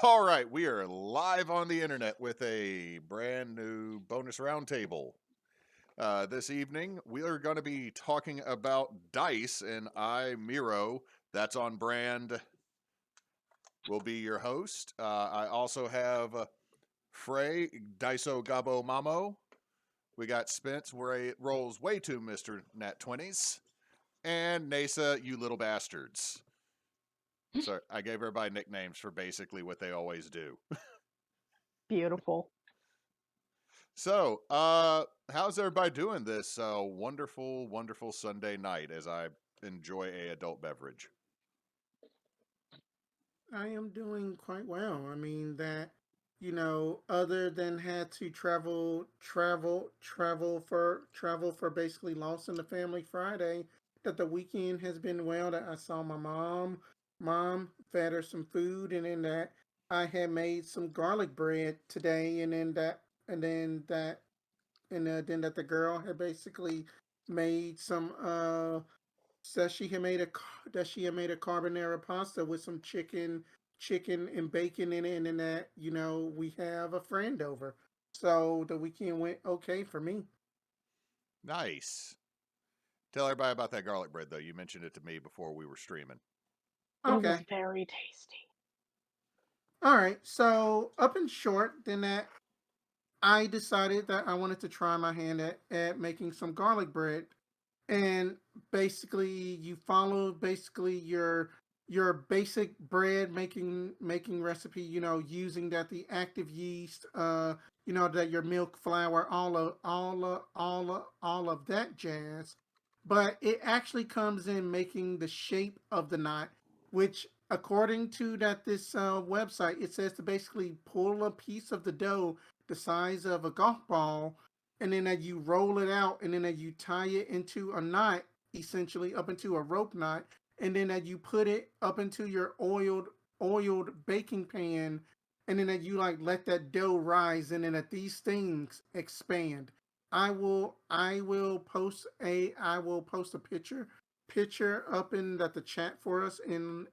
All right, we are live on the internet with a brand new bonus roundtable. This evening, we are going to be talking about dice, and I, Miro, that's on brand, will be your host. I also have Frey, Daiso Gabo Mamo. We got Spence, where it rolls way too Mr. Nat 20s. And Neysa, you little bastards. So I gave everybody nicknames for basically what they always do. Beautiful. So, how's everybody doing this wonderful, wonderful Sunday night as I enjoy a adult beverage? I am doing quite well. I mean that, other than had to travel for basically Lost in the Family Friday, that the weekend has been well. That I saw my mom fed her some food, and then that I had made some garlic bread today, and then that, then that the girl had basically made some says she had made a carbonara pasta with some chicken and bacon in it, and then that we have a friend over, so the weekend went okay for me. Nice. Tell everybody about that garlic bread, though. You mentioned it to me before we were streaming. It was Okay, very tasty. all right. So up in short, then that I decided that I wanted to try my hand at making some garlic bread, and basically you follow basically your basic bread making recipe, using that the active yeast, that your milk, flour, all of that jazz. But it actually comes in making the shape of the knot, which according to that this website, it says to basically pull a piece of the dough the size of a golf ball, and then as you roll it out, and then as you tie it into a knot, essentially up into a rope knot, and then as you put it up into your oiled baking pan, and then as you like let that dough rise, and then that these things expand. I will post a picture up in that the chat for us in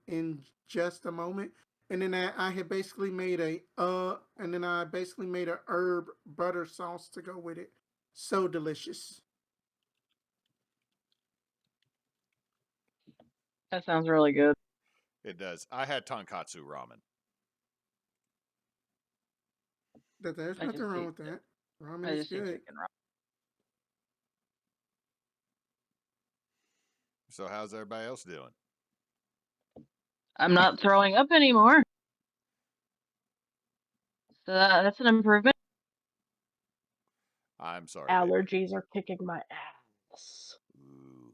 just a moment, and then I had basically made and then I basically made a herb butter sauce to go with it. So delicious. That sounds really good. It does. I had tonkatsu ramen. That there's I nothing just wrong ate with that. Ramen I is just ate good. chicken ramen. So, how's everybody else doing? I'm not throwing up anymore, so that's an improvement. I'm sorry to hear. Allergies are kicking my ass. Ooh.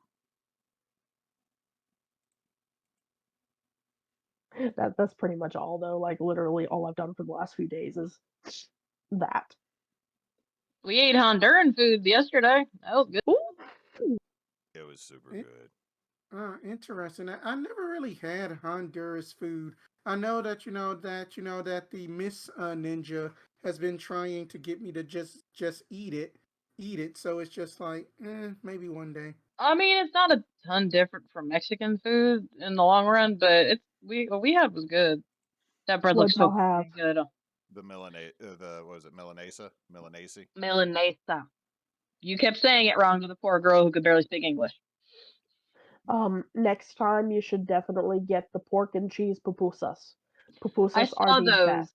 That's pretty much all though. Like literally all I've done for the last few days is that. We ate Honduran food yesterday. That was good. Ooh. It was super It, good. Interesting. I never really had Honduras food. I know that that the Miss Ninja has been trying to get me to just eat it. So it's just like, maybe one day. I mean, it's not a ton different from Mexican food in the long run, but it's we what we had was good. That bread looks What'd so y'all have? good. The what was it, Milanesa? Milanese? Milanesa. You kept saying it wrong to the poor girl who could barely speak English. Next time you should definitely get the pork and cheese pupusas. I Pupusas are saw the those. best.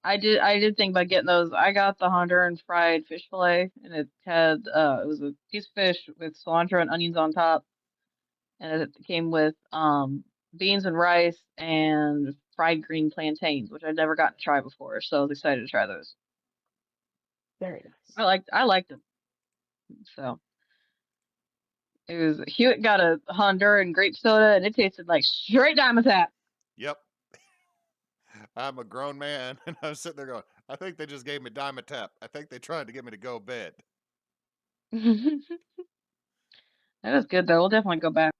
I did think about getting those. I got the Honduran fried fish fillet, and it was a piece of fish with cilantro and onions on top, and it came with beans and rice and fried green plantains, which I'd never gotten to try before. So I was excited to try those. Very nice. I liked them. So it was Hewitt got a Honduran grape soda, and it tasted like straight Dimetapp. Yep. I'm a grown man, and I'm sitting there going, I think they just gave me Dimetap. I think they tried to get me to go bed. That was good though. We'll definitely go back.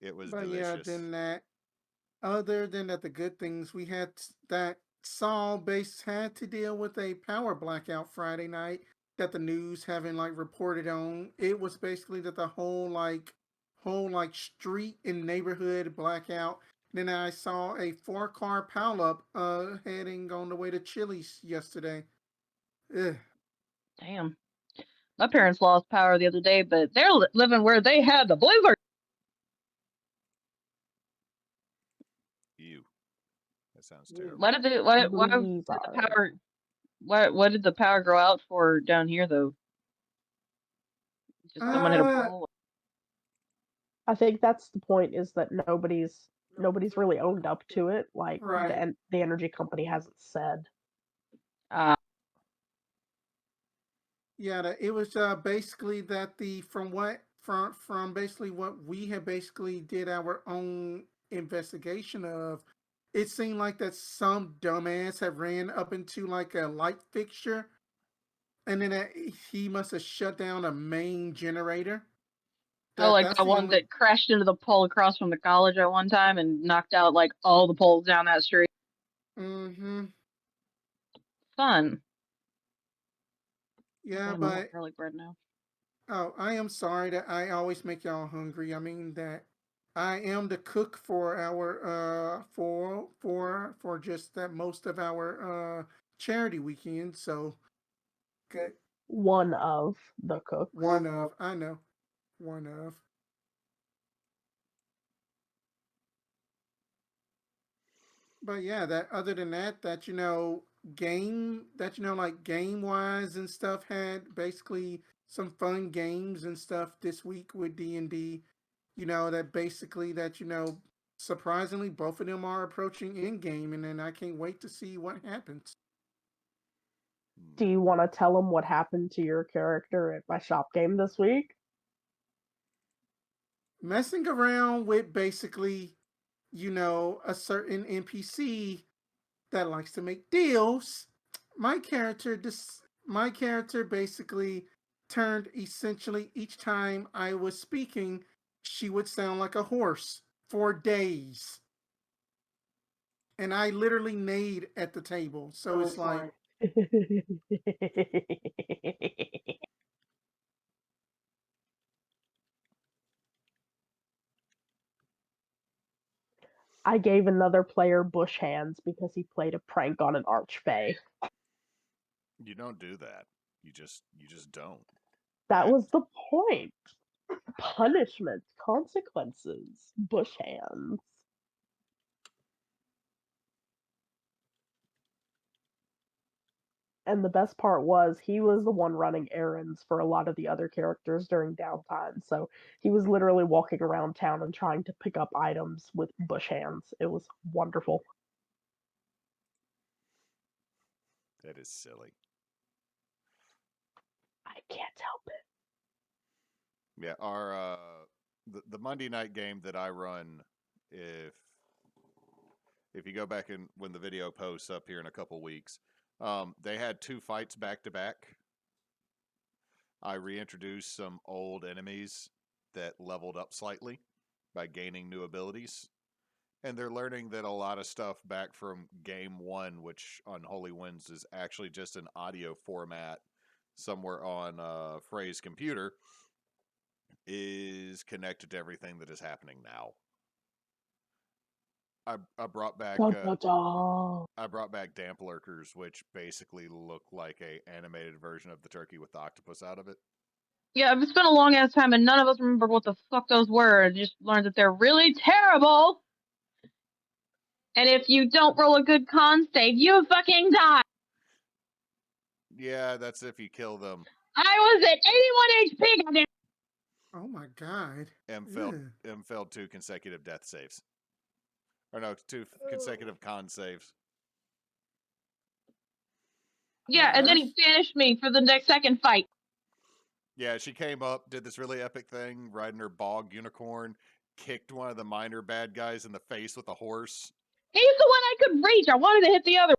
It was But yeah, delicious. then that other than that, the good things we had that Saul base had to deal with a power blackout Friday night that the news haven't like reported on. It was basically that the whole like street and neighborhood blackout, Then I saw a 4-car pileup heading on the way to Chili's yesterday. Ugh. Damn. My parents lost power the other day, but they're living where they had the blizzard. Ew. That sounds terrible. Why did the Blizzard. power? What did the power go out for down here though? Just someone hit a Uh, pole. I think that's the point, is that nobody's really owned up to it. Like right. the energy company hasn't said. Yeah, it was basically that from basically what we had basically did our own investigation of. It seemed like that some dumbass had ran up into like a light fixture, and then he must have shut down a main generator. Oh, like That's that the one only. that crashed into the pole across from the college at one time and knocked out like all the poles down that street. Mm-hmm. Fun. Yeah, I want but garlic bread now. oh, I am sorry that I always make y'all hungry. I mean that I am the cook for our for just that most of our charity weekend. So okay, One of the cooks. one of I know one of. But yeah, that other than that, like game wise and stuff had basically some fun games and stuff this week with D&D. That basically surprisingly both of them are approaching end game, and then I can't wait to see what happens. Do you want to tell them what happened to your character at my shop game this week? Messing around with basically, a certain NPC that likes to make deals. My character basically turned essentially each time I was speaking, she would sound like a horse for days. And I literally neighed at the table. So it's like I gave another player bush hands because he played a prank on an archfey. You don't do that. You just don't. That was the point. Punishment, consequences, bush hands. And the best part was he was the one running errands for a lot of the other characters during downtime. So he was literally walking around town and trying to pick up items with bush hands. It was wonderful. That is silly. I can't help it. Yeah, our the Monday night game that I run, if you go back and when the video posts up here in a couple weeks, they had 2 fights back to back. I reintroduced some old enemies that leveled up slightly by gaining new abilities. And they're learning that a lot of stuff back from game 1, which on Holy Winds is actually just an audio format somewhere on Frey's computer, is connected to everything that is happening now. I brought back I brought back damp lurkers, which basically look like a animated version of the turkey with the octopus out of it. Yeah, it's been a long ass time, and none of us remembered what the fuck those were. I just learned that they're really terrible. And if you don't roll a good con save, you fucking die. Yeah, that's if you kill them. I was at 81 HP. Goddamn. oh my god. M failed 2 consecutive death saves. Or no, 2 consecutive con saves. Yeah, and then he banished me for the next second fight. Yeah, she came up, did this really epic thing, riding her bog unicorn, kicked one of the minor bad guys in the face with a horse. He's the one I could reach. I wanted to hit the other.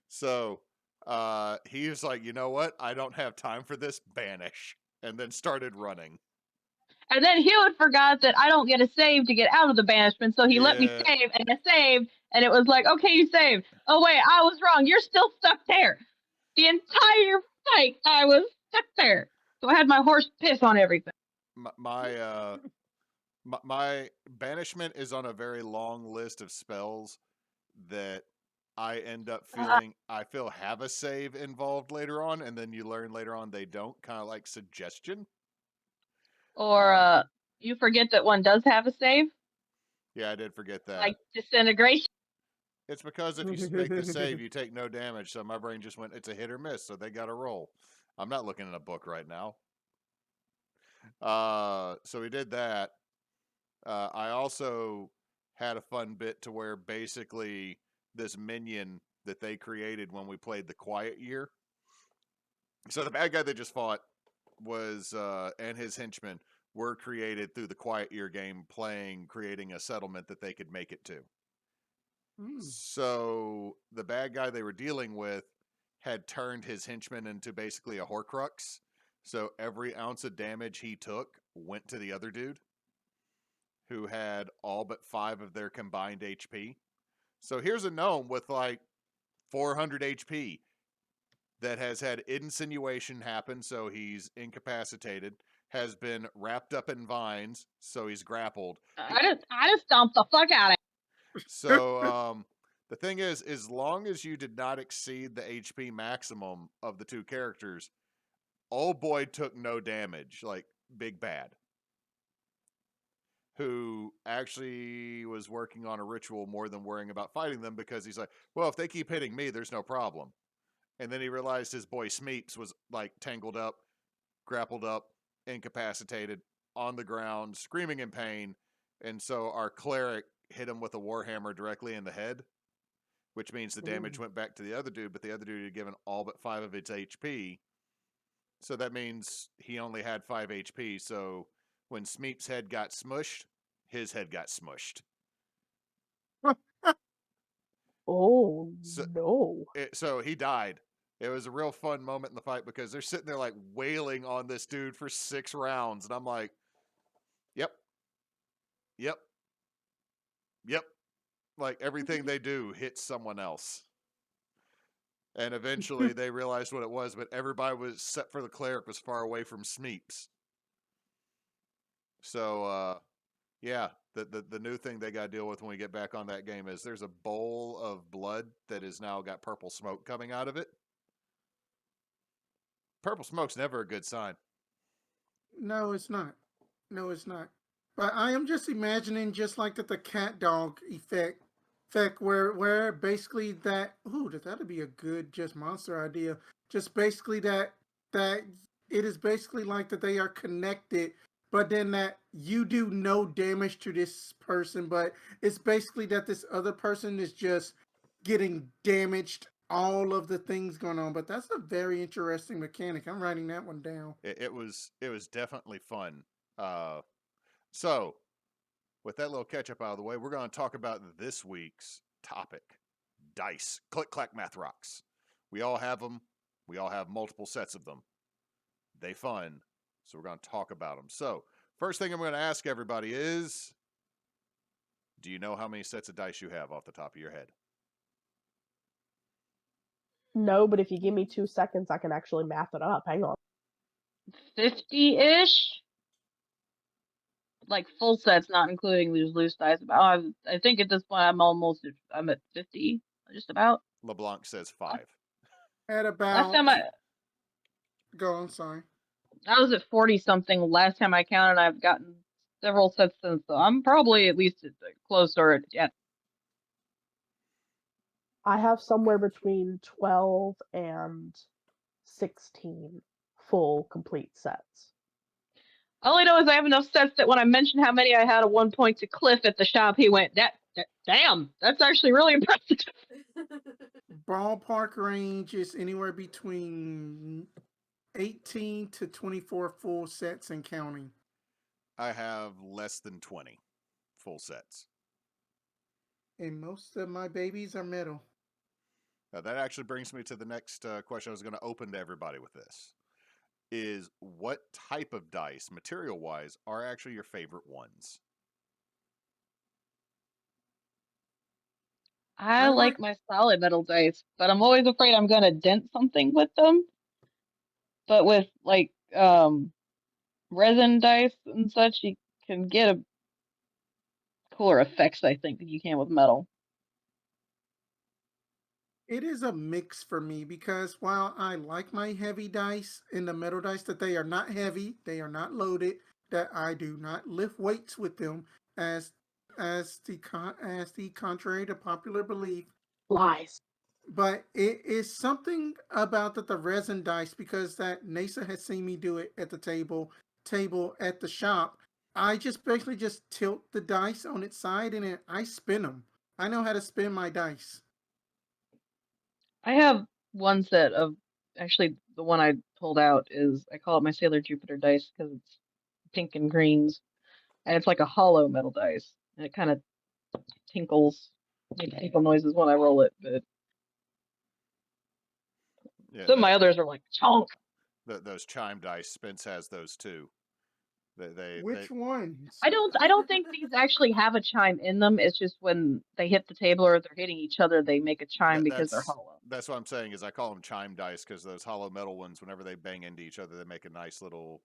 So he was like, you know what? I don't have time for this. Banish. And then started running. And then Hewitt forgot that I don't get a save to get out of the banishment, so he let me save, and I saved, and it was like, okay, you saved. Oh, wait, I was wrong. You're still stuck there. The entire fight, I was stuck there. So I had my horse piss on everything. My my banishment is on a very long list of spells that I end up feeling I feel have a save involved later on, and then you learn later on they don't, kind of like suggestion. Or you forget that one does have a save, Yeah, I did forget that. like disintegration. It's because if you make the save, you take no damage. So my brain just went, it's a hit or miss. So they got to roll. I'm not looking in a book right now. So we did that. I also had a fun bit to where basically this minion that they created when we played the Quiet Year. So the bad guy they just fought was, and his henchmen were created through the Quiet Year game, creating a settlement that they could make it to. So the bad guy they were dealing with had turned his henchman into basically a Horcrux. So every ounce of damage he took went to the other dude, who had all but 5 of their combined HP. So here's a gnome with like 400 HP that has had insinuation happen, so he's incapacitated, has been wrapped up in vines, so he's grappled. I just stomped the fuck out of it. So the thing is, as long as you did not exceed the HP maximum of the 2 characters, old boy took no damage, like Big Bad, who actually was working on a ritual more than worrying about fighting them, because he's like, well, if they keep hitting me, there's no problem. And then he realized his boy Smeeps was like tangled up, grappled up, incapacitated, on the ground, screaming in pain. And so our cleric hit him with a warhammer directly in the head, which means the damage went back to the other dude, but the other dude had given all but 5 of its HP. So that means he only had 5 HP. So when Smeep's head got smushed, his head got smushed. Oh, So, no. So he died. It was a real fun moment in the fight because they're sitting there like wailing on this dude for 6 rounds. And I'm like, yep. Like everything they do hits someone else. And eventually they realized what it was, but everybody was, except for the cleric, was far away from Smeeps. So, yeah, the new thing they got to deal with when we get back on that game is there's a bowl of blood that has now got purple smoke coming out of it. Purple smoke's never a good sign. No, it's not. No, it's not. But I am just imagining just like the cat dog effect where basically that'd be a good just monster idea. Just basically that it is basically like that they are connected, but then that you do no damage to this person, but it's basically that this other person is just getting damaged, all of the things going on. But that's a very interesting mechanic. I'm writing that one down. It was definitely fun. So with that little catch up out of the way, we're going to talk about this week's topic: dice. Click clack math rocks. We all have them. We all have multiple sets of them. They fun. So we're going to talk about them. So first thing I'm going to ask everybody is, do you know how many sets of dice you have off the top of your head? No, but if you give me 2 seconds, I can actually math it up. Hang on. 50-ish. Like full sets, not including these loose dice. I think at this point I'm at 50, just about. LeBlanc says 5. At Last about time go on, sorry. I was at 40 something last time I counted. I've gotten several sets since, so I'm probably at least closer at. I have somewhere between 12 and 16 full complete sets. All I know is I have enough sets that when I mentioned how many I had at one point to Cliff at the shop, he went, damn, that's actually really impressive. Ballpark range is anywhere between 18 to 24 full sets and counting. I have less than 20 full sets. And most of my babies are metal. Now, that actually brings me to the next question I was going to open to everybody with this. Is what type of dice, material-wise, are actually your favorite ones? I like my solid metal dice, but I'm always afraid I'm going to dent something with them. But with, like, resin dice and such, you can get cooler effects, I think, than you can with metal. It is a mix for me because while I like my heavy dice and the metal dice, that they are not heavy, they are not loaded, that I do not lift weights with them, as as the contrary to popular belief. Lies. But it is something about the resin dice, because that Neysa has seen me do it at the table at the shop. I just basically just tilt the dice on its side and then I spin them. I know how to spin my dice. I have one set of, actually, the one I pulled out is, I call it my Sailor Jupiter dice because it's pink and greens, and it's like a hollow metal dice, and it kind of tinkles, makes tinkle noises when I roll it, but Yeah, some of my others are like chonk. those chime dice. Spence has those too. They Which ones? I don't think these actually have a chime in them. It's just when they hit the table or they're hitting each other, they make a chime because they're hollow. That's what I'm saying is I call them chime dice because those hollow metal ones, whenever they bang into each other, they make a nice little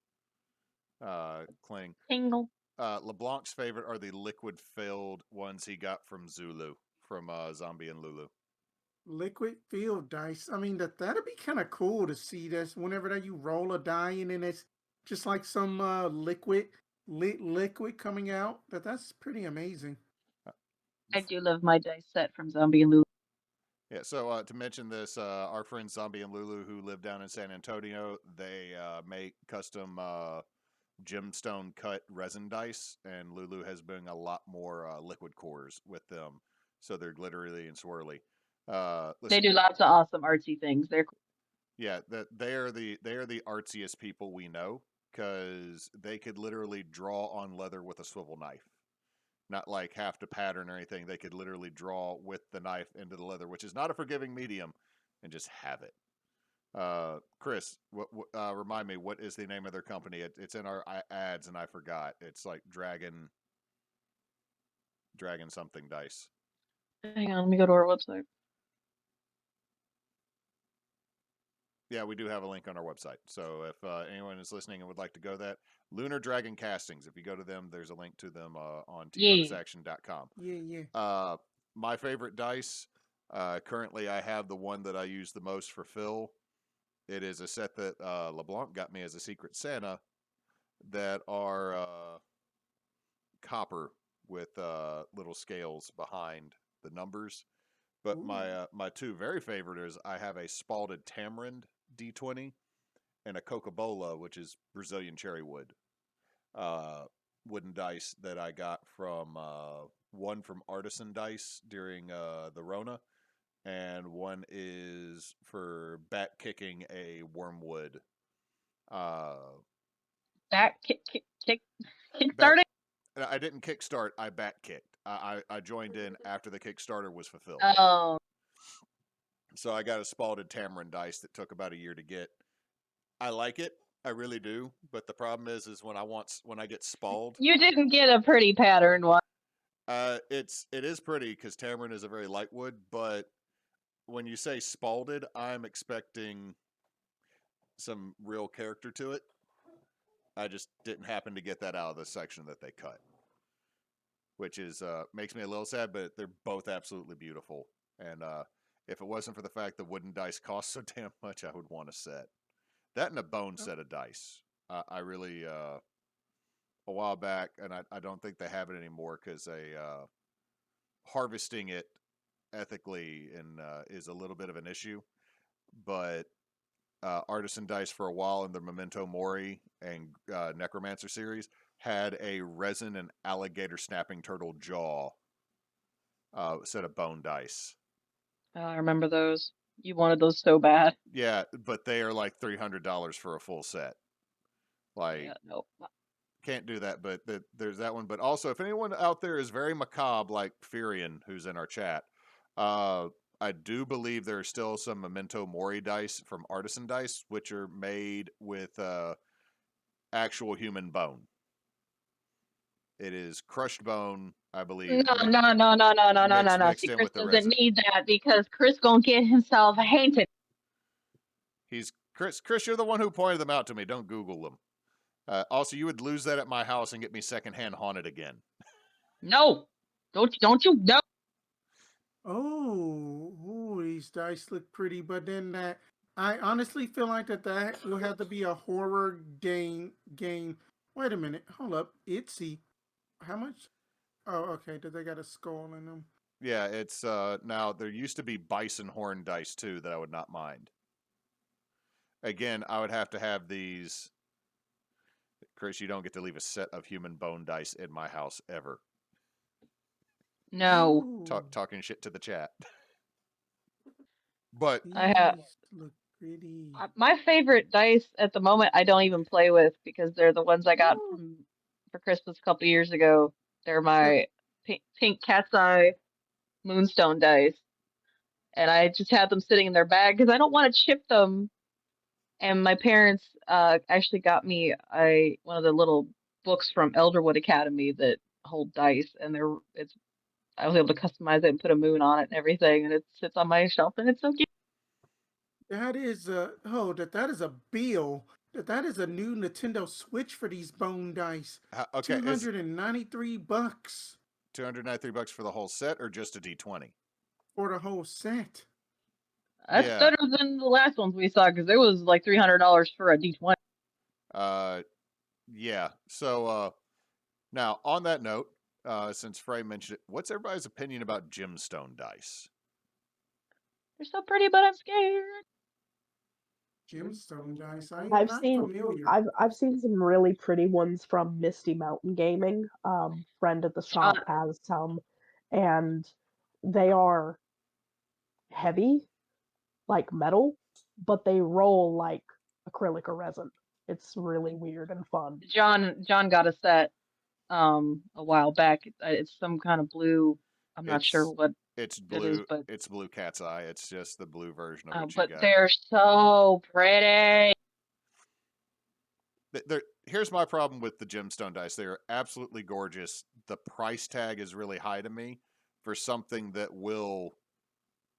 cling. Tingle. LeBlanc's favorite are the liquid filled ones he got from Zulu, from Zombie and Lulu. Liquid field dice. I mean, that'd be kind of cool to see this whenever that you roll a die and then it's just like some liquid coming out. That's pretty amazing. I do love my dice set from Zombie and Lulu. Yeah, so to mention this, our friends Zombie and Lulu, who live down in San Antonio, they make custom gemstone cut resin dice, and Lulu has been a lot more liquid cores with them, so they're glittery and swirly. They do lots of awesome artsy things. They're cool. Yeah, they are the artsiest people we know, because they could literally draw on leather with a swivel knife. Not like have to pattern or anything. They could literally draw with the knife into the leather, which is not a forgiving medium, and just have it. Chris, remind me, what is the name of their company? It's in our ads, and I forgot. It's like Dragon something dice. Hang on, let me go to our website. Yeah, we do have a link on our website. So if anyone is listening and would like to go that, Lunar Dragon Castings, if you go to them, there's a link to them on tbonusaction.com. Yeah. My favorite dice, currently I have the one that I use the most for Phil. It is a set that LeBlanc got me as a Secret Santa that are copper with little scales behind the numbers. But Ooh. my two very favorite is I have a Spalded Tamarind D20 and a Coca-Cola, which is Brazilian cherry wood. Wooden dice that I got from one from Artisan Dice during the Rona, and one is for bat kicking a wormwood. Back kickstarting. I didn't kickstart. I bat kicked. I joined in after the Kickstarter was fulfilled. Oh. So I got a Spalded Tamarind dice that took about a year to get. I like it. I really do. But the problem is when I get spalled. You didn't get a pretty pattern one. It is pretty because Tamarind is a very light wood, but when you say spalded, I'm expecting some real character to it. I just didn't happen to get that out of the section that they cut, which is makes me a little sad. But they're both absolutely beautiful, and if it wasn't for the fact that wooden dice cost so damn much, I would want a set. That and a bone set of dice. I really a while back, and I don't think they have it anymore because harvesting it ethically and is a little bit of an issue. But Artisan Dice for a while in the Memento Mori and Necromancer series had a resin and alligator snapping turtle jaw set of bone dice. Oh, I remember those. You wanted those so bad. Yeah, but they are like $300 for a full set. Like, yeah, nope. Can't do that. But there's that one. But also, if anyone out there is very macabre, like Furion, who's in our chat, I do believe there are still some Memento Mori dice from Artisan Dice, which are made with actual human bone. It is crushed bone, I believe. No. See, Chris doesn't need that because Chris gonna get himself haunted. Chris, you're the one who pointed them out to me. Don't Google them. Also, you would lose that at my house and get me secondhand haunted again. No. Don't you know? Oh, these dice look pretty, but then that I honestly feel like that will have to be a horror game. Wait a minute, hold up, Itsy. How much? Oh, okay. Did they got a skull in them? Yeah, it's now there used to be bison horn dice too that I would not mind. Again, I would have to have these. Chris, you don't get to leave a set of human bone dice in my house ever. No. Ooh, Talking shit to the chat. But I have these look pretty. my favorite dice at the moment. I don't even play with because they're the ones I got Ooh, for Christmas a couple years ago. They're that, my pink cat's eye moonstone dice, and I just have them sitting in their bag because I don't want to chip them. And my parents actually got me one of the little books from Elderwood Academy that hold dice, and I was able to customize it and put a moon on it and everything, and it sits on my shelf, and it's so cute. that is that is a bill. That is a new Nintendo Switch for these bone dice. okay, is $293 $293 for the whole set or just a D20? for the whole set. That's Yeah. better than the last ones we saw because it was like $300 for a D20. Yeah. So now on that note, since Frey mentioned it, what's everybody's opinion about gemstone dice? They're so pretty, but I'm scared. Gemstone dice. I've Not seen familiar. I've seen some really pretty ones from Misty Mountain Gaming. Friend at the John, shop has some, and they are heavy like metal, but they roll like acrylic or resin. It's really weird and fun. John got a set a while back. It's some kind of blue. I'm not sure It's what it's it is, blue. but It's blue cat's eye. It's just the blue version of what you but got. they're so pretty. Here's my problem with the gemstone dice. They are absolutely gorgeous. The price tag is really high to me for something that will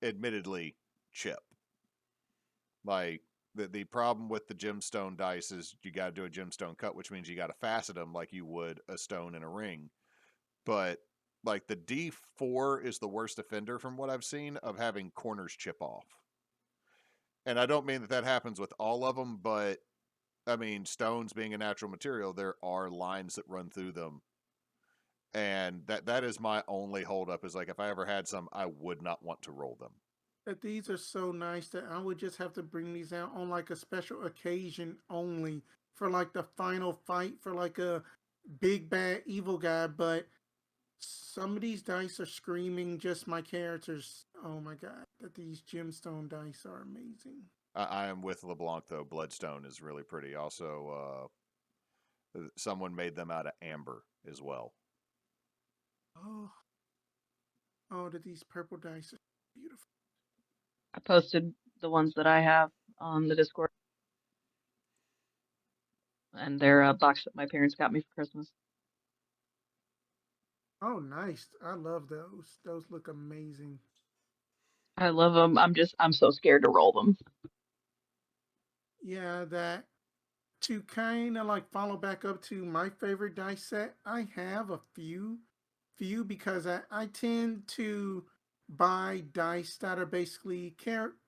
admittedly chip. Like the problem with the gemstone dice is you got to do a gemstone cut, which means you got to facet them like you would a stone in a ring. But like the D4 is the worst offender from what I've seen of having corners chip off. And I don't mean that happens with all of them, but I mean, stones being a natural material, there are lines that run through them. And that is my only holdup is like if I ever had some, I would not want to roll them. That these are so nice that I would just have to bring these out on like a special occasion only for like the final fight for like a big bad evil guy. But some of these dice are screaming just my characters. Oh my god, that these gemstone dice are amazing. I am with LeBlanc though. Bloodstone is really pretty. Also, someone made them out of amber as well. Oh, that these purple dice are beautiful. I posted the ones that I have on the Discord, and they're a box that my parents got me for Christmas. Oh, nice. I love those. Those look amazing. I love them. I'm so scared to roll them. Yeah, that to kind of like follow back up to my favorite dice set, I have a few because I tend to buy dice that are basically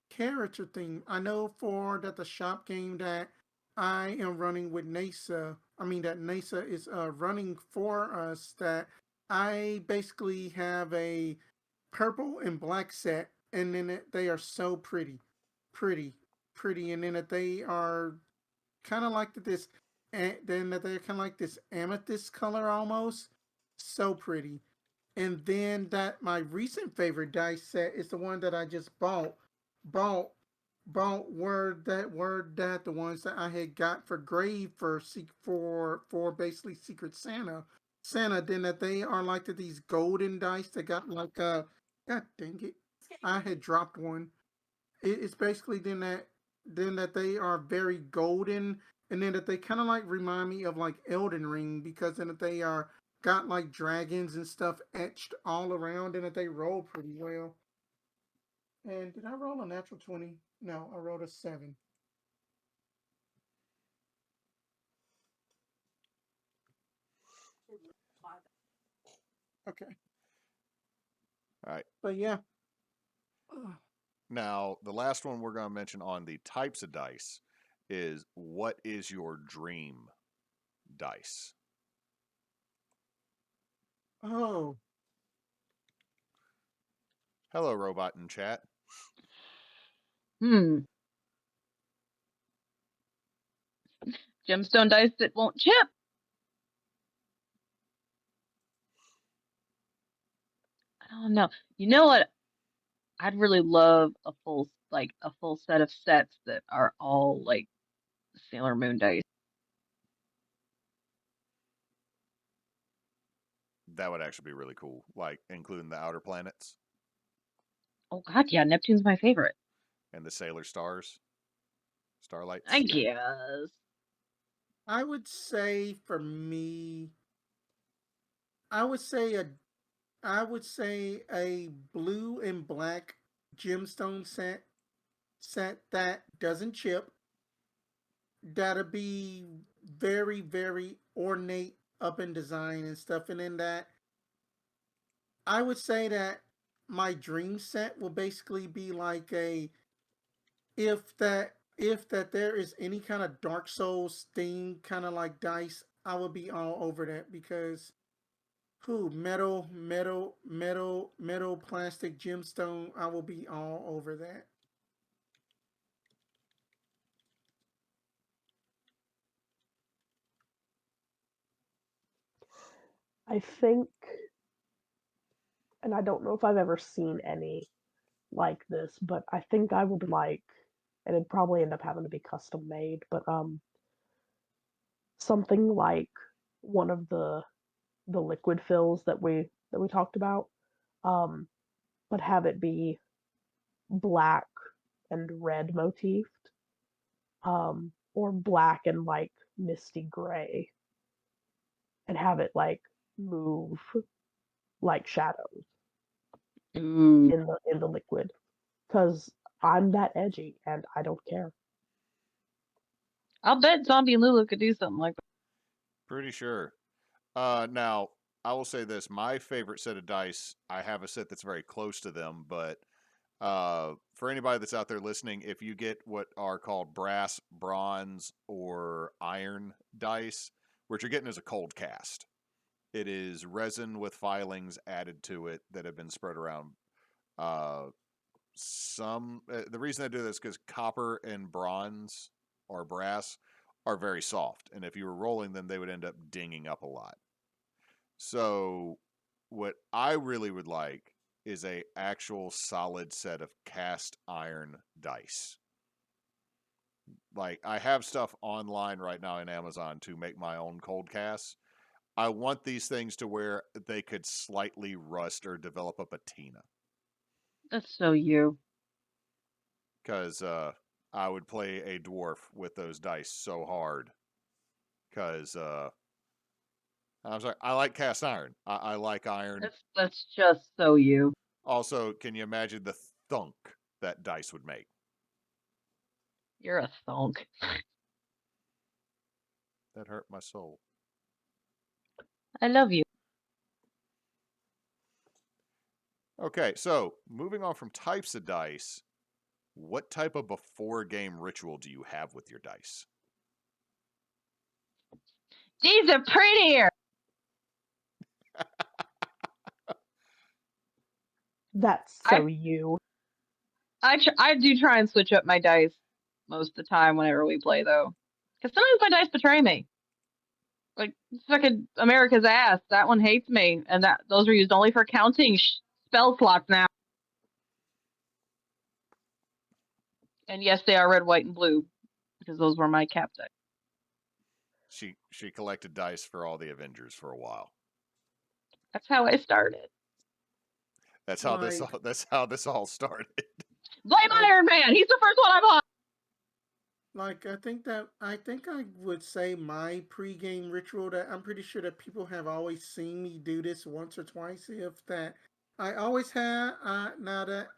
character theme. I know for that the shop game that I am running with Neysa, I mean that Neysa is running for us, that I basically have a purple and black set, and then they are so pretty, pretty, and then that they are kind of like this, and then that they're kind of like this amethyst color almost, so pretty. And then that my recent favorite dice set is the one that I just bought, word that the ones that I had got for grave for basically Secret Santa. Then that they are like these golden dice that got like god dang it, I had dropped one. It's basically then that they are very golden, and then that they kind of like remind me of like Elden Ring because then that they are got like dragons and stuff etched all around, and that they roll pretty well. And did I roll a natural 20? No, I rolled a 7. Okay. All right. But yeah. Now, the last one we're going to mention on the types of dice is what is your dream dice? Oh. Hello, robot in chat. Gemstone dice that won't chip. I don't know. You know what? I'd really love a full set of sets that are all like Sailor Moon dice. That would actually be really cool, like including the outer planets Oh God, yeah, Neptune's my favorite. and the Sailor Stars, Starlights. I guess. I would say for me, I would say a blue and black gemstone set that doesn't chip. That'll be very, very ornate up in design and stuff. And in that, I would say that my dream set will basically be like a if that there is any kind of Dark Souls theme kind of like dice, I would be all over that because who metal plastic gemstone, I will be all over that. I think, and I don't know if I've ever seen any like this, but I think I would like, and it'd probably end up having to be custom made, but something like one of the liquid fills that we talked about, um, but have it be black and red motifed, or black and like misty gray, and have it like move like shadows Ooh. in the liquid, because I'm that edgy and I don't care. I'll bet Zombie Lulu could do something like that. Pretty sure. Now, I will say this. My favorite set of dice, I have a set that's very close to them, but for anybody that's out there listening, if you get what are called brass, bronze, or iron dice, what you're getting is a cold cast. It is resin with filings added to it that have been spread around. The reason I do this is because copper and bronze or brass are very soft, and if you were rolling them, they would end up dinging up a lot. So, what I really would like is a actual solid set of cast iron dice. Like I have stuff online right now in Amazon to make my own cold casts. I want these things to where they could slightly rust or develop a patina. That's so you. Because I would play a dwarf with those dice so hard. Because I'm sorry, I like cast iron. I like iron. That's just so you. Also, can you imagine the thunk that dice would make? You're a thonk. That hurt my soul. I love you. Okay, so moving on from types of dice, what type of before game ritual do you have with your dice? These are prettier. That's so you. I do try and switch up my dice most of the time whenever we play, though, because sometimes my dice betray me. Like fucking America's ass. That one hates me, and those are used only for counting spell slots now. And yes, they are red, white, and blue because those were my cap decks. She collected dice for all the Avengers for a while. That's how I started. That's how this all started. Blame Iron Man. He's the first one I bought. Like I think I would say my pregame ritual that I'm pretty sure that people have always seen me do this once or twice. If that I always have now that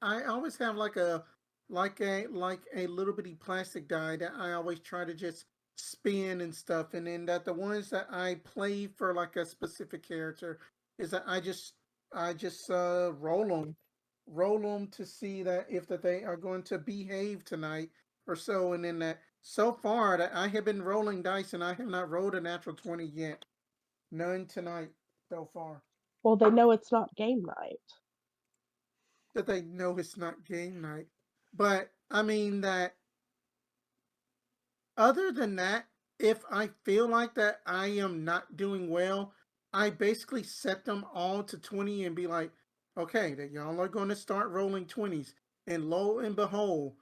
I always have like a little bitty plastic die that I always try to just spin and stuff, and then that the ones that I play for like a specific character is that I just I just roll them to see that if that they are going to behave tonight or so, and then that so far that I have been rolling dice and I have not rolled a natural 20 yet. None tonight so far. Well, they know it's not game night. That they know it's not game night, but I mean that other than that, if I feel like that I am not doing well, I basically set them all to 20 and be like, okay, that y'all are going to start rolling 20s. And lo and behold,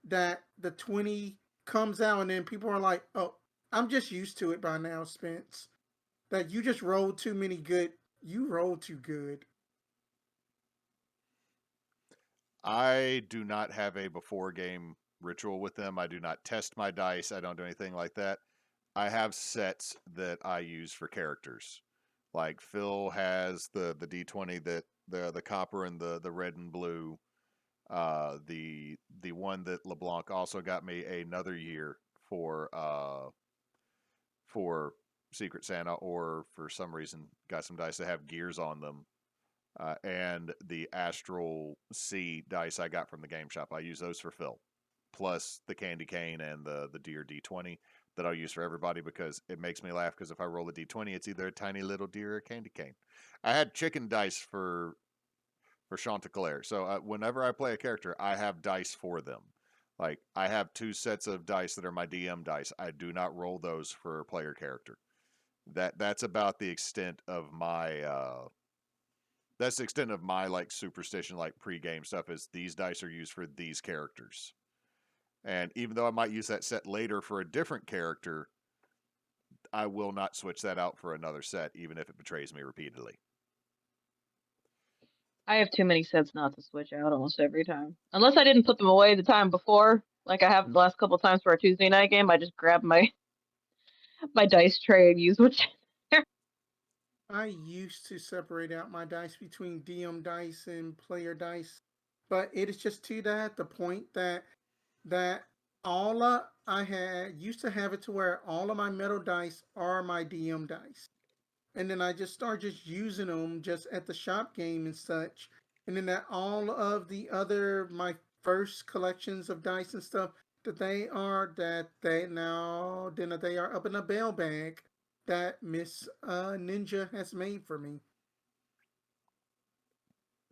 that the 20 comes out, and then people are like, oh, I'm just used to it by now, Spence. That you just rolled too many good. You rolled too good. I do not have a before game ritual with them. I do not test my dice. I don't do anything like that. I have sets that I use for characters. Like Phil has the D20 that the copper and the red and blue. The one that LeBlanc also got me another year for Secret Santa, or for some reason got some dice that have gears on them. And the Astral Sea dice I got from the game shop. I use those for Phil, plus the candy cane and the deer D20 that I'll use for everybody, because it makes me laugh, because if I roll a D20, it's either a tiny little deer or a candy cane. I had chicken dice for Chanticleer. So whenever I play a character, I have dice for them. Like, I have 2 sets of dice that are my DM dice. I do not roll those for a player character. That's about the extent of my that's the extent of my like superstition, like pre-game stuff, is these dice are used for these characters. And even though I might use that set later for a different character, I will not switch that out for another set, even if it betrays me repeatedly. I have too many sets not to switch out almost every time. Unless I didn't put them away the time before, like I have the last couple of times for our Tuesday night game. I just grab my dice tray and use what's there. I used to separate out my dice between DM dice and player dice, but it is just to that the point that all I had used to have it to where all of my metal dice are my DM dice, and then I just started just using them just at the shop game and such, and then that all of the other my first collections of dice and stuff that they now then that they are up in a bail bag that Miss Ninja has made for me.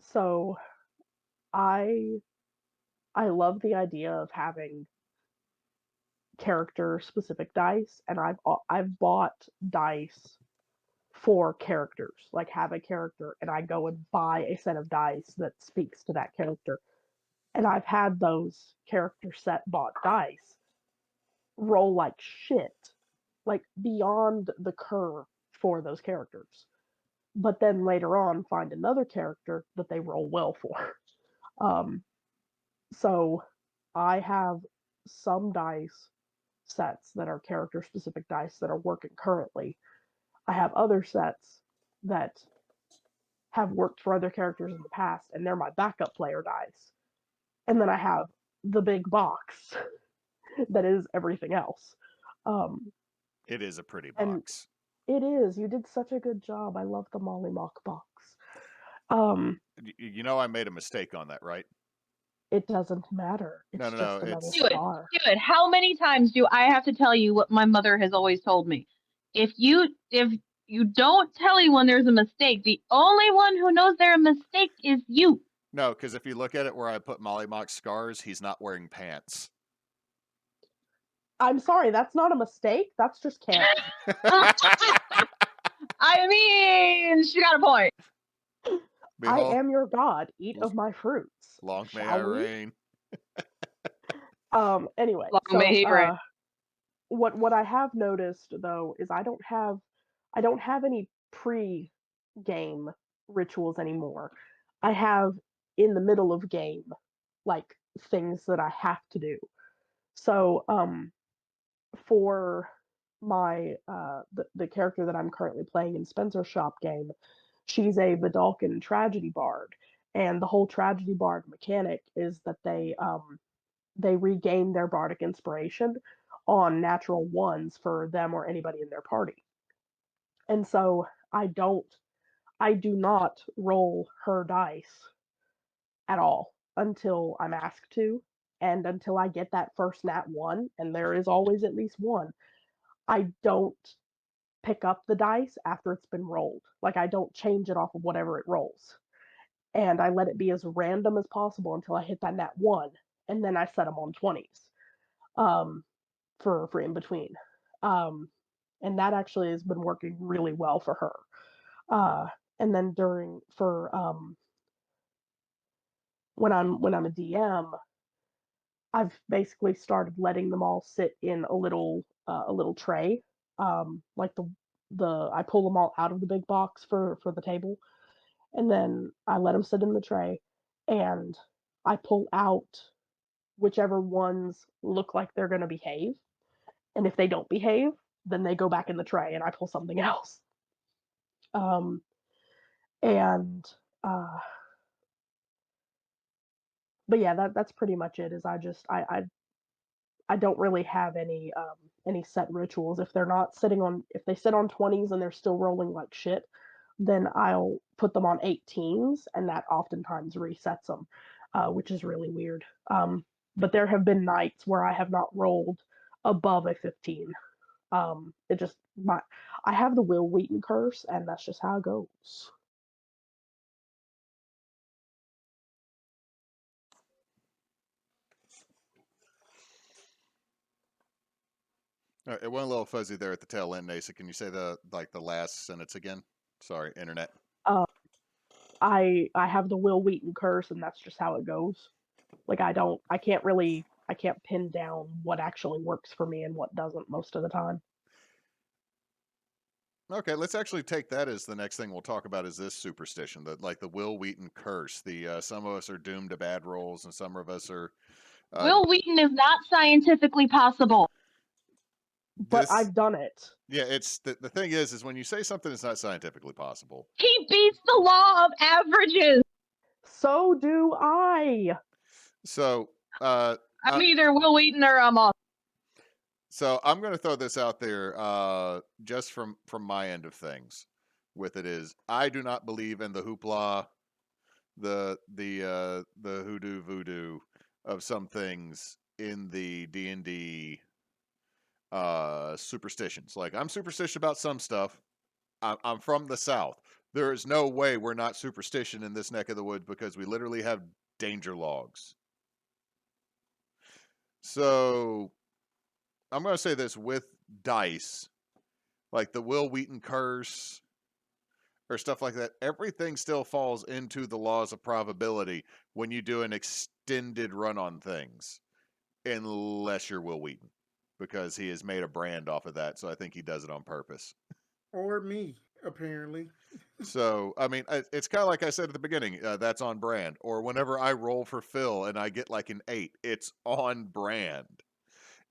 So I I love the idea of having character specific dice, and I've bought dice for characters. Like, have a character and I go and buy a set of dice that speaks to that character. And I've had those character set bought dice roll like shit, like beyond the curve for those characters. But then later on find another character that they roll well for. Um, so I have some dice sets that are character specific dice that are working currently. I have other sets that have worked for other characters in the past, and they're my backup player dice. And then I have the big box that is everything else. Um, It is a pretty and box. it is. You did such a good job. I love the Molly Mock box. Um, You know, I made a mistake on that, right? it doesn't matter. No, It's no, just no. another Do it. star. Do it. How many times do I have to tell you what my mother has always told me? If you don't tell anyone there's a mistake, the only one who knows there's a mistake is you. No, because if you look at it where I put Molly Mock's scars, he's not wearing pants. I'm sorry, that's not a mistake. That's just canon. I mean, she got a point. I am your god. Eat of my fruits. Long may I Shall we? reign. Anyway, Long so may he reign. what I have noticed though is I don't have any pre-game rituals anymore. I have in the middle of game, like, things that I have to do. So for my the character that I'm currently playing in Spencer's shop game, she's a Vidalcan tragedy bard, and the whole tragedy bard mechanic is that they regain their bardic inspiration on natural ones for them or anybody in their party. And so I do not roll her dice at all until I'm asked to, and until I get that first nat 1, and there is always at least one, I don't pick up the dice after it's been rolled. Like, I don't change it off of whatever it rolls. And I let it be as random as possible until I hit that nat 1, and then I set them on 20s um, for in between. Um, and that actually has been working really well for her. And then when I'm a DM, I've basically started letting them all sit in a little tray. Like the I pull them all out of the big box for the table, and then I let them sit in the tray, and I pull out whichever ones look like they're going to behave, and if they don't behave, then they go back in the tray, and I pull something else. Um, and uh, but yeah, that's pretty much it. Is I don't really have any set rituals. If they sit on 20s and they're still rolling like shit, then I'll put them on 18s, and that oftentimes resets them, which is really weird. But there have been nights where I have not rolled above a 15. It just my I have the Will Wheaton curse, and that's just how it goes. It went a little fuzzy there at the tail end, Neysa. Can you say the last sentence again? Sorry, internet. Uh, I have the Will Wheaton curse, and that's just how it goes. Like, I can't pin down what actually works for me and what doesn't most of the time. Okay, let's actually take that as the next thing we'll talk about. Is this superstition, the Will Wheaton curse? The some of us are doomed to bad rolls, and some of us are. Will Wheaton is not scientifically possible. But I've done it. Yeah, it's the thing is when you say something is not scientifically possible. He beats the law of averages. So do I. So I'm either Will Wheaton or I'm off. So I'm going to throw this out there, just from my end of things. With it is, I do not believe in the hoopla, the hoodoo voodoo of some things in the D&D superstitions. Like, I'm superstitious about some stuff. I'm from the South. There is no way we're not superstition in this neck of the woods because we literally have danger logs. So I'm going to say this with dice, like the Will Wheaton curse or stuff like that. Everything still falls into the laws of probability when you do an extended run on things, unless you're Will Wheaton, because he has made a brand off of that. So I think he does it on purpose. Or me, apparently. So, I mean, it's kind of like I said at the beginning, that's on brand. Or whenever I roll for Phil and I get like an 8, it's on brand.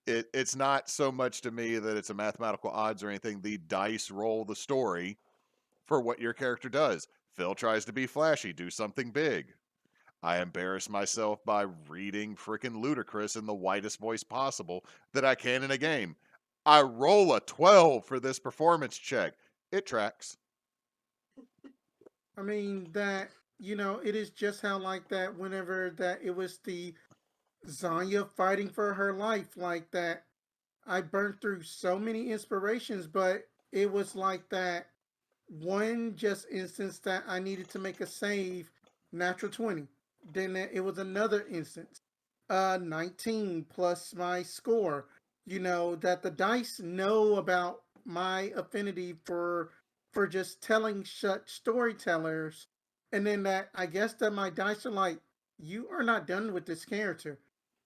It's not so much to me that it's a mathematical odds or anything. The dice roll the story for what your character does. Phil tries to be flashy, do something big. I embarrass myself by reading frickin' ludicrous in the whitest voice possible that I can in a game. I roll a 12 for this performance check. It tracks. I mean, it is just how like that whenever that it was the Zanya fighting for her life, like that. I burned through so many inspirations, but it was like that one just instance that I needed to make a save, natural 20. Then it was another instance, 19 plus my score. That the dice know about my affinity for just telling such storytellers, and then that I guess that my dice are like, you are not done with this character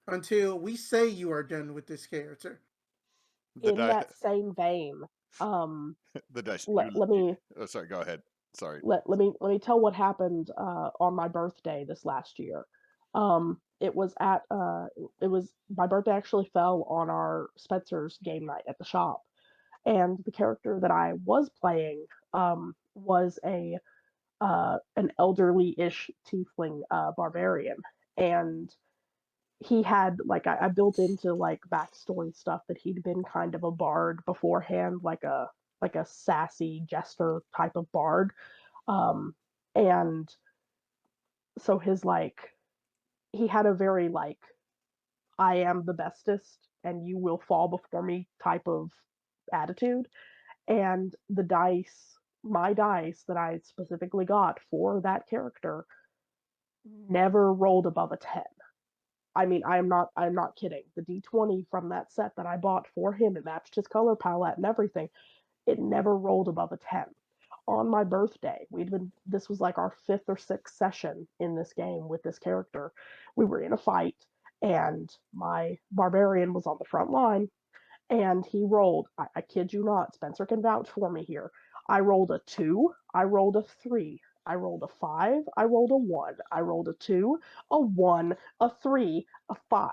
until we say you are done with this character. The In die, that same vein, the dice. let me Oh, sorry. Go ahead. Sorry. let me tell what happened on my birthday this last year. It was my birthday actually fell on our Spencer's game night at the shop, and the character that I was playing was an elderly-ish tiefling barbarian, and he had like I built into like backstory stuff that he'd been kind of a bard beforehand, like a sassy jester type of bard. And so he had a very I am the bestest and you will fall before me type of attitude. And my dice that I specifically got for that character never rolled above a 10. I mean, I'm not kidding. The D20 from that set that I bought for him, it matched his color palette and everything. It never rolled above a 10. On my birthday, this was like our 5th or 6th session in this game with this character. We were in a fight and my barbarian was on the front line and he rolled, I kid you not, Spencer can vouch for me here. I rolled a 2, I rolled a 3, I rolled a 5, I rolled a 1, I rolled a 2, a 1, a 3, a 5.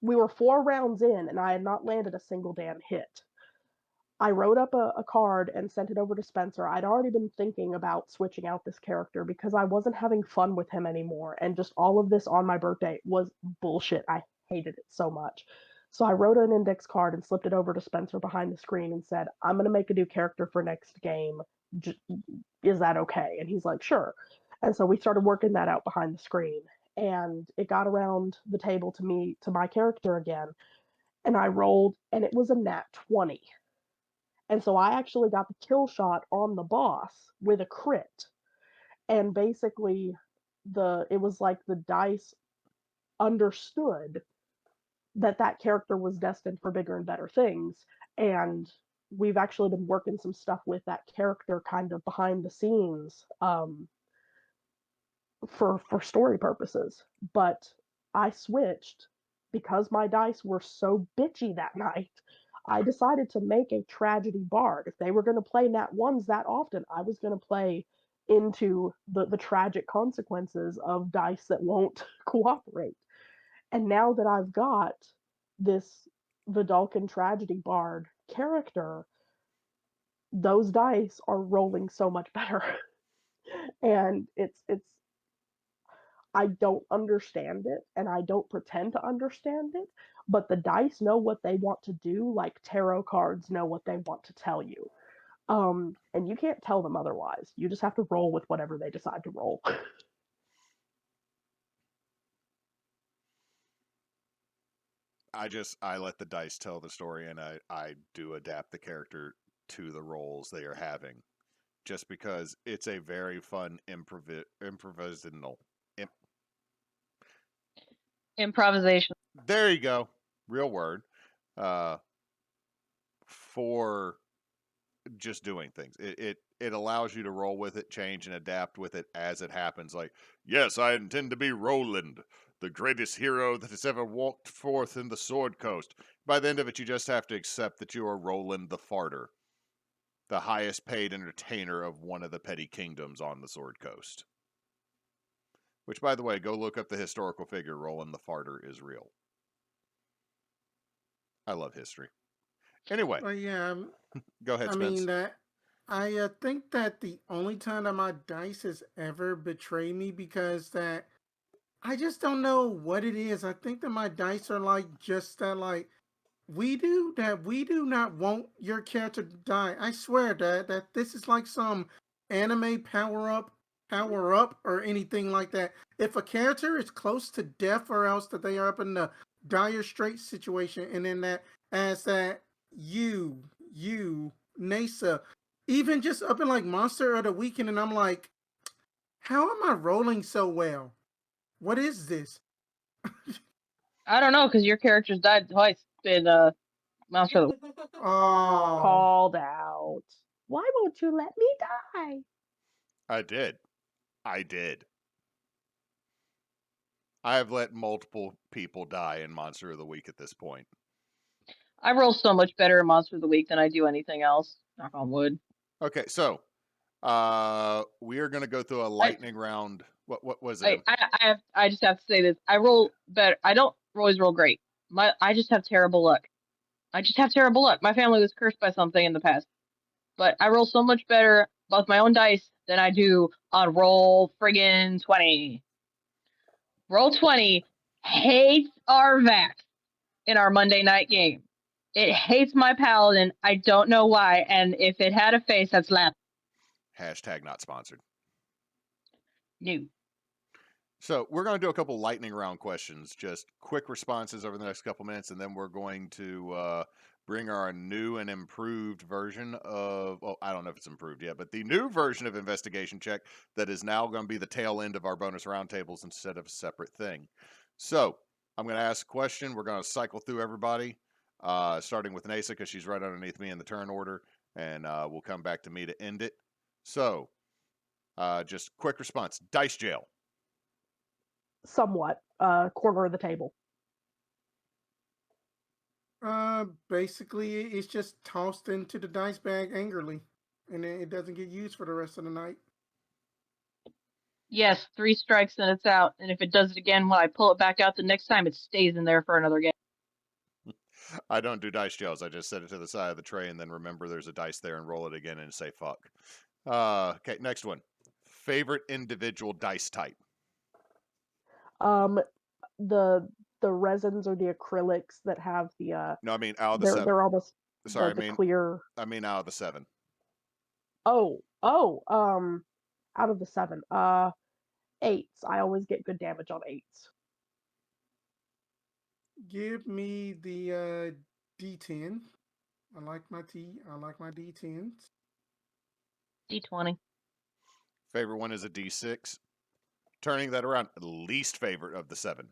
We were 4 rounds in and I had not landed a single damn hit. I wrote up a card and sent it over to Spencer. I'd already been thinking about switching out this character because I wasn't having fun with him anymore, and just all of this on my birthday was bullshit. I hated it so much. So I wrote an index card and slipped it over to Spencer behind the screen and said, I'm going to make a new character for next game. Is that okay? And he's like, sure. And so we started working that out behind the screen. And it got around the table to my character again. And I rolled, and it was a nat 20. And so I actually got the kill shot on the boss with a crit. And basically it was like the dice understood that character was destined for bigger and better things. And we've actually been working some stuff with that character kind of behind the scenes for story purposes. But I switched because my dice were so bitchy that night. I decided to make a tragedy bard. If they were going to play nat ones that often, I was going to play into the tragic consequences of dice that won't cooperate. And now that I've got this Vidalcan tragedy bard character, those dice are rolling so much better. And it's I don't understand it and I don't pretend to understand it, but the dice know what they want to do, like tarot cards know what they want to tell you. And you can't tell them otherwise. You just have to roll with whatever they decide to roll. I let the dice tell the story, and I do adapt the character to the roles they are having, just because it's a very fun improvisational. Improvisation. There you go, real word. For just doing things, it allows you to roll with it, change and adapt with it as it happens. Like, yes, I intend to be Roland, the greatest hero that has ever walked forth in the Sword Coast. By the end of it, you just have to accept that you are Roland the Farter, the highest paid entertainer of one of the petty kingdoms on the Sword Coast. Which, by the way, go look up the historical figure. Roland the Farter is real. I love history. Anyway, Well, yeah, go ahead, I Spence. mean I think that the only time that my dice has ever betrayed me because that I just don't know what it is. I think that my dice are like just that we do not want your character to die. I swear that this is like some anime power up or anything like that. If a character is close to death or else that they are up in the dire straits situation, and then that as that you Neysa, even just up in like Monster of the Weekend, and I'm like, how am I rolling so well? What is this? I don't know, because your characters died twice in Monster of the Week. Oh, Called out. Why won't you let me die? I did. I have let multiple people die in Monster of the Week at this point. I roll so much better in Monster of the Week than I do anything else. Knock on wood. Okay, so we are going to go through a lightning round. What was it? I just have to say this. I roll better. I don't always roll great. I just have terrible luck. My family was cursed by something in the past. But I roll so much better with my own dice than I do on roll friggin' 20. Roll 20 hates our Vax in our Monday night game. It hates my paladin. I don't know why. And if it had a face, that's laughing. Hashtag not sponsored. New. So we're going to do a couple lightning round questions, just quick responses over the next couple minutes, and then we're going to bring our new and improved version of, well, I don't know if it's improved yet, but the new version of Investigation Check that is now going to be the tail end of our bonus roundtables instead of a separate thing. So I'm going to ask a question. We're going to cycle through everybody, starting with Neysa because she's right underneath me in the turn order, and we'll come back to me to end it. So just quick response. Dice jail. Somewhat. Corner of the table. Basically, it's just tossed into the dice bag angrily, and it doesn't get used for the rest of the night. Yes, 3 strikes and it's out. And if it does it again when I pull it back out the next time, it stays in there for another game. I don't do dice jails. I just set it to the side of the tray and then remember there's a dice there and roll it again and say fuck. Okay, next one. Favorite individual dice type? The resins or the acrylics that have the No, I mean out of the seven. they're almost Sorry, the clear. I mean out of the 7. Oh, out of the 7. 8s. I always get good damage on 8s. Give me the D10. I like my D10s. D20. Favorite one is a D6. Turning that around, least favorite of the 7.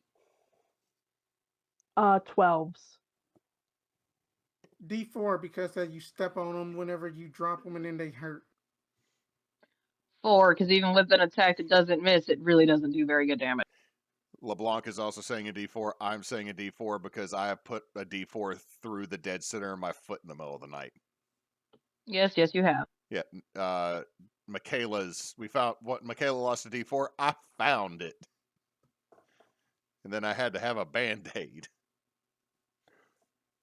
12s. D4 because you step on them whenever you drop them and then they hurt. 4, because even with an attack that doesn't miss, it really doesn't do very good damage. LeBlanc is also saying a D4. I'm saying a D4 because I have put a D4 through the dead center of my foot in the middle of the night. Yes, you have. Yeah. We found what Michaela lost a D4. I found it. And then I had to have a Band-Aid.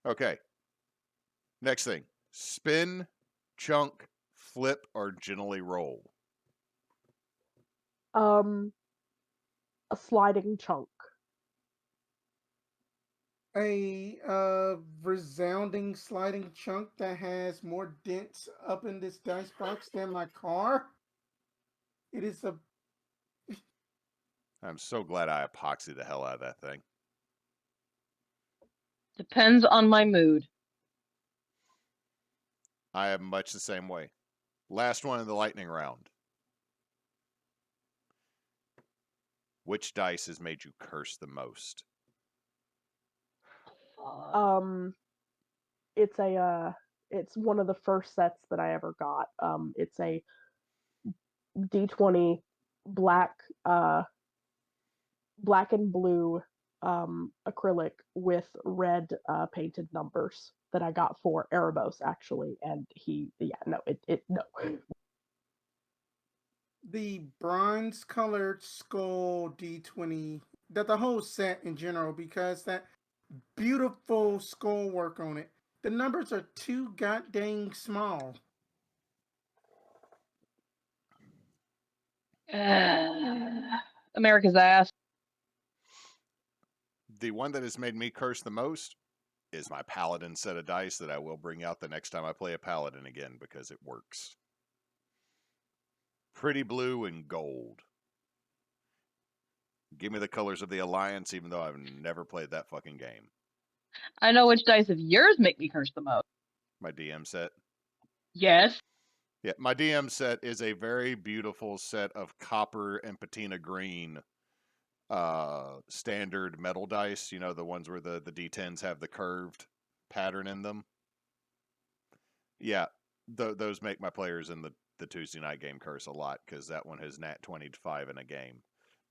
Okay. Next thing. Spin, chunk, flip, or generally roll. A sliding chunk. A resounding sliding chunk that has more dents up in this dice box than my car. It is a. I'm so glad I epoxied the hell out of that thing. Depends on my mood. I am much the same way. Last one in the lightning round. Which dice has made you curse the most? It's one of the first sets that I ever got. It's a D20 black and blue acrylic with red painted numbers that I got for Erebos actually, and no. The bronze colored skull D20, that the whole set in general, because that beautiful skull work on it. The numbers are too goddamn small. America's ass. The one that has made me curse the most is my Paladin set of dice that I will bring out the next time I play a Paladin again because it works. Pretty blue and gold. Give me the colors of the Alliance, even though I've never played that fucking game. I know which dice of yours make me curse the most. My DM set. Yes. Yeah, my DM set is a very beautiful set of copper and patina green standard metal dice. You know, the ones where the D10s have the curved pattern in them. Yeah, those make my players in the Tuesday night game curse a lot because that one has nat 20-5 in a game.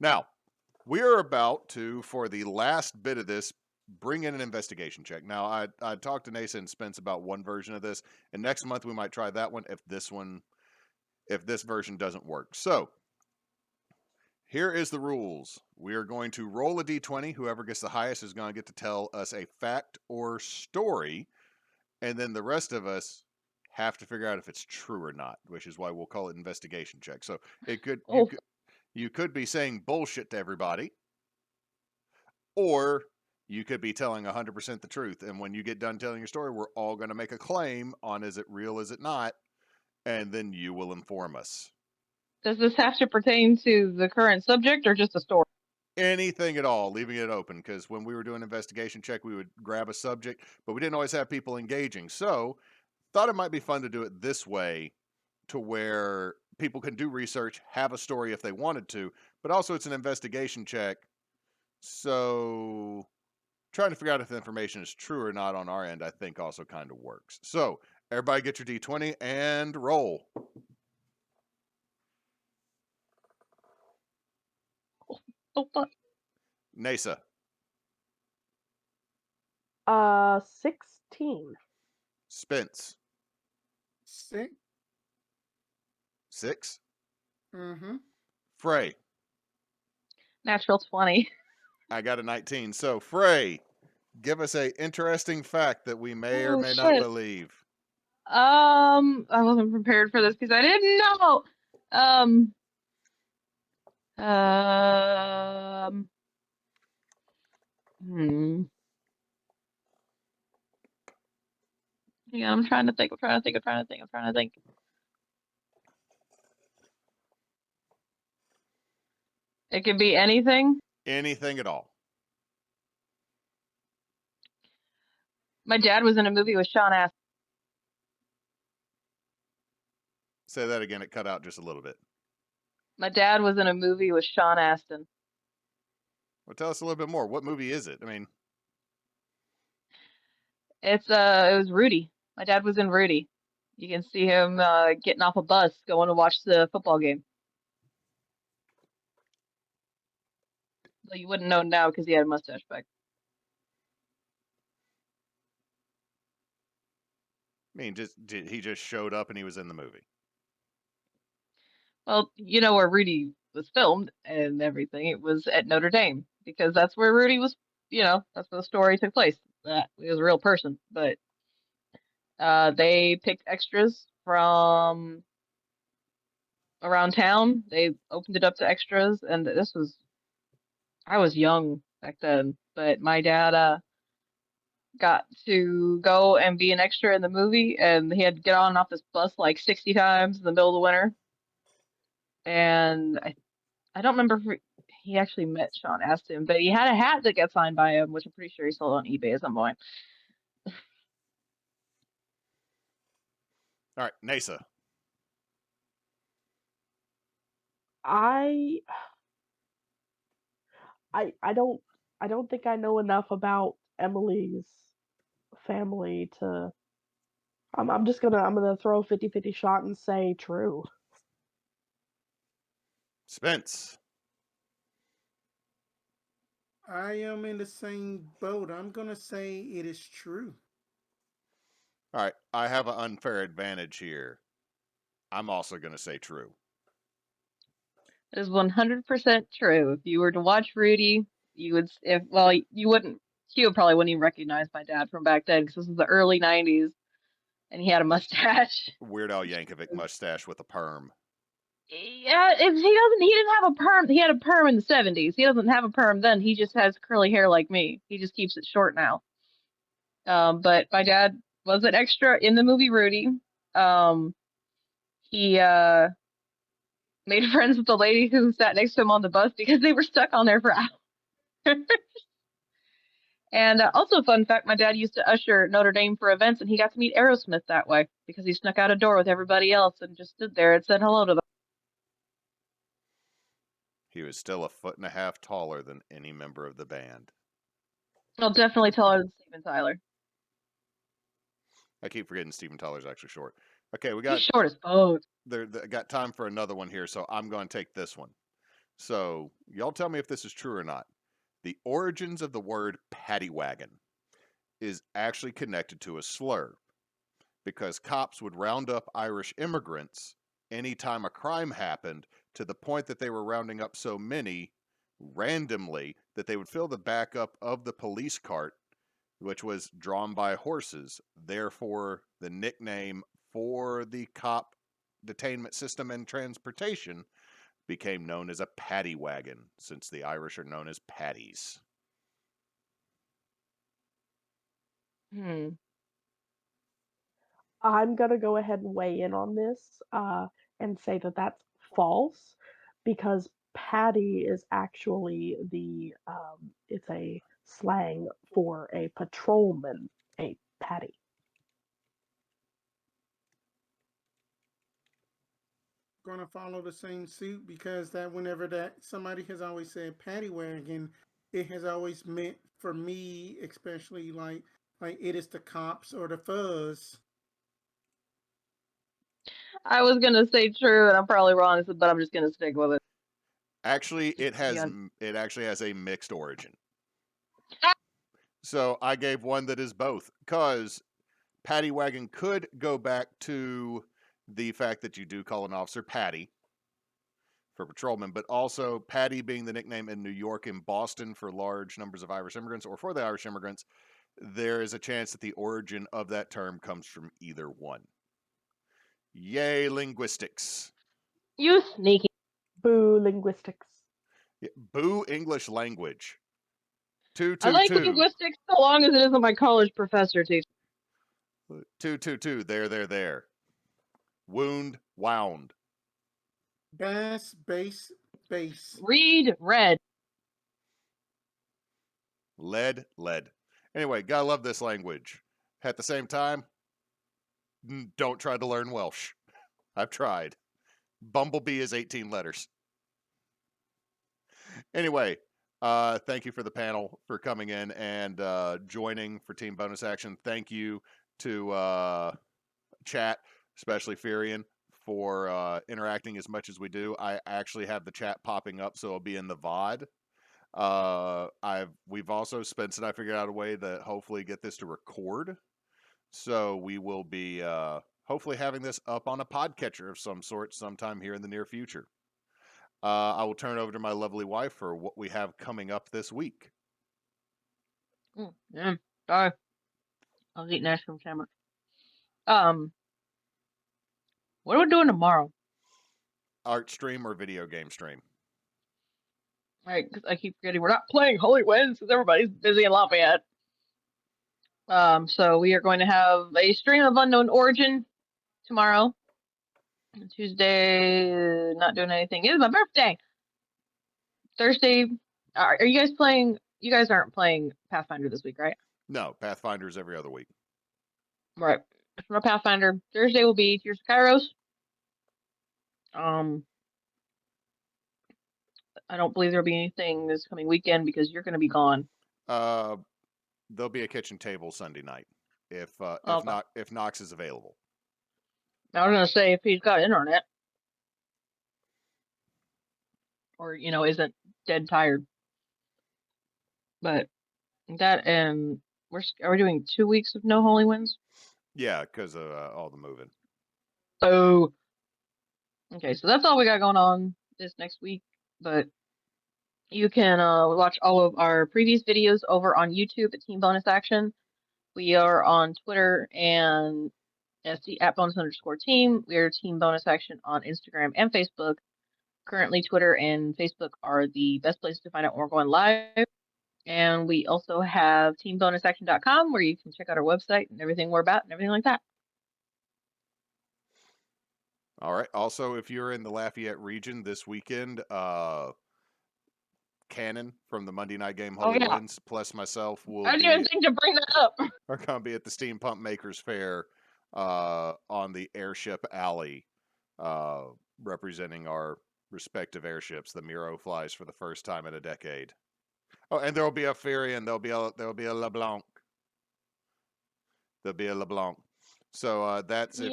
Now, we are about to, for the last bit of this, bring in an investigation check. Now, I talked to Neysa and Spence about one version of this, and next month we might try that one if this version doesn't work. So, here is the rules. We are going to roll a d20. Whoever gets the highest is going to get to tell us a fact or story, and then the rest of us have to figure out if it's true or not, which is why we'll call it investigation check. So it could you could be saying bullshit to everybody, or you could be telling 100% the truth. And when you get done telling your story, we're all going to make a claim on is it real, is it not, and then you will inform us. Does this have to pertain to the current subject or just a story? Anything at all, leaving it open, because when we were doing investigation check, we would grab a subject, but we didn't always have people engaging. So thought it might be fun to do it this way, to where people can do research, have a story if they wanted to, but also it's an investigation check. So trying to figure out if the information is true or not on our end, I think also kind of works. So everybody get your D20 and roll. Oh, fuck. Neysa, 16. Spence, Sick. 6, Mm-hmm. Frey, Natural 20. I got a 19. So Frey, give us a interesting fact that we may or Oh, may not shit. believe. I wasn't prepared for this because I didn't know. Um, hmm. Yeah, I'm trying to think. It could be anything. Anything at all. My dad was in a movie with Sean Astin. Say that again, it cut out just a little bit. My dad was in a movie with Sean Astin. Well, tell us a little bit more. What movie is it? I mean, It was Rudy. My dad was in Rudy. You can see him getting off a bus going to watch the football game. Well, you wouldn't know now because he had a mustache back. I mean, he just showed up and he was in the movie. Well, you know where Rudy was filmed and everything. It was at Notre Dame because that's where Rudy was. That's where the story took place. That he was a real person, but they picked extras from around town. They opened it up to extras, and I was young back then, but my dad got to go and be an extra in the movie, and he had to get on and off this bus like 60 times in the middle of the winter. And I don't remember if he actually met Sean Astin, but he had a hat that got signed by him, which I'm pretty sure he sold on eBay at some point. All right, Neysa. I I don't think I know enough about Emily's family to. I'm just gonna throw a 50-50 shot and say true. Spence. I am in the same boat. I'm gonna say it is true. All right, I have an unfair advantage here. I'm also going to say true. It is 100% true. If you were to watch Rudy, you would, you wouldn't, Hugh probably wouldn't even recognize my dad from back then because this was the early 90s and he had a mustache. Weird Al Yankovic mustache with a perm. Yeah, he didn't have a perm. He had a perm in the 70s. He doesn't have a perm then. He just has curly hair like me. He just keeps it short now. But my dad was an extra in the movie Rudy. He made friends with the lady who sat next to him on the bus because they were stuck on there for hours. And also, fun fact, my dad used to usher Notre Dame for events, and he got to meet Aerosmith that way because he snuck out a door with everybody else and just stood there and said hello to them. He was still 1.5 feet taller than any member of the band. I'll definitely taller than Steven Tyler. I keep forgetting Steven Tyler's actually short. Okay, He's short as fuck. Got time for another one here, so I'm going to take this one. So y'all tell me if this is true or not. The origins of the word paddy wagon is actually connected to a slur, because cops would round up Irish immigrants anytime a crime happened, to the point that they were rounding up so many randomly that they would fill the back up of the police cart, which was drawn by horses. Therefore, the nickname for the cop detainment system and transportation became known as a paddy wagon, since the Irish are known as paddies. I'm gonna go ahead and weigh in on this and say that that's false because patty is actually it's a slang for a patrolman, a patty. Gonna follow the same suit because that whenever that somebody has always said paddy wagon, it has always meant for me, especially like it is the cops or the fuzz. I was gonna say true, and I'm probably wrong, but I'm just gonna stick with it. Actually, it actually has a mixed origin. So I gave one that is both, because paddy wagon could go back to the fact that you do call an officer Patty for patrolman, but also Patty being the nickname in New York and Boston for large numbers of Irish immigrants, or for the Irish immigrants, there is a chance that the origin of that term comes from either one. Yay, linguistics. You sneaky. Boo linguistics. Yeah, boo English language. Two, I two, like two. linguistics so long as it isn't my college professor teaching. 2, 2, 2. There. Wound, wound. Bass, bass, bass. Read, read. Lead. Anyway, gotta love this language. At the same time, don't try to learn Welsh. I've tried. Bumblebee is 18 letters. Anyway, thank you for the panel for coming in and joining for Team Bonus Action. Thank you to chat, especially Furion, for interacting as much as we do. I actually have the chat popping up, so it'll be in the VOD. We've also, Spence and I figured out a way to hopefully get this to record. So we will be hopefully having this up on a podcatcher of some sort sometime here in the near future. I will turn it over to my lovely wife for what we have coming up this week. Yeah, sorry. I was eating ice cream sandwich. What are we doing tomorrow? Art stream or video game stream? Right, because I keep forgetting we're not playing Holy Winds because everybody's busy in Lafayette. So we are going to have a stream of Unknown Origin tomorrow. Tuesday, not doing anything. It is my birthday. Thursday, are you guys playing? You guys aren't playing Pathfinder this week, right? No, Pathfinder's every other week. Right. For Pathfinder, Thursday will be Tears of Kairos. I don't believe there'll be anything this coming weekend because you're going to be gone. There'll be a kitchen table Sunday night if Knox is available. I was going to say if he's got internet, or isn't dead tired. But that and are we doing 2 weeks of no Holy Winds? Yeah, because of all the moving. Oh. Okay, so that's all we got going on this next week. But you can watch all of our previous videos over on YouTube at Team Bonus Action. We are on Twitter and at bonus_team. We are Team Bonus Action on Instagram and Facebook. Currently, Twitter and Facebook are the best places to find out when we're going live. And we also have teambonusaction.com where you can check out our website and everything we're about and everything like that. All right. Also, if you're in the Lafayette region this weekend, Cannon from the Monday night game Holy Winds plus myself will I didn't think to bring that up. Are going to be at the Steampunk Makers Fair on the Airship Alley, representing our respective airships. The Miro flies for the first time in a decade. Oh, and there will be a ferry, and there'll be a LeBlanc. There'll be a LeBlanc. So that's if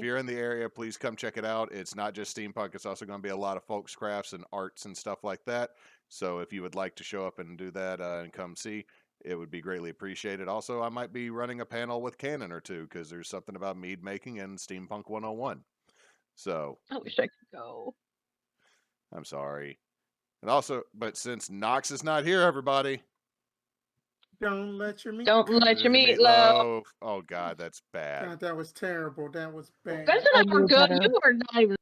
you're in the area, please come check it out. It's not just steampunk; it's also going to be a lot of folks crafts and arts and stuff like that. So if you would like to show up and do that and come see, it would be greatly appreciated. Also, I might be running a panel with Cannon or two because there's something about mead making and Steampunk 101. So I wish I could go. I'm sorry. And also, but since Knox is not here, everybody. Don't let your meat. Don't let your meat low. Oh God, that's bad. God, that was terrible. That was bad. That's not good. You are not even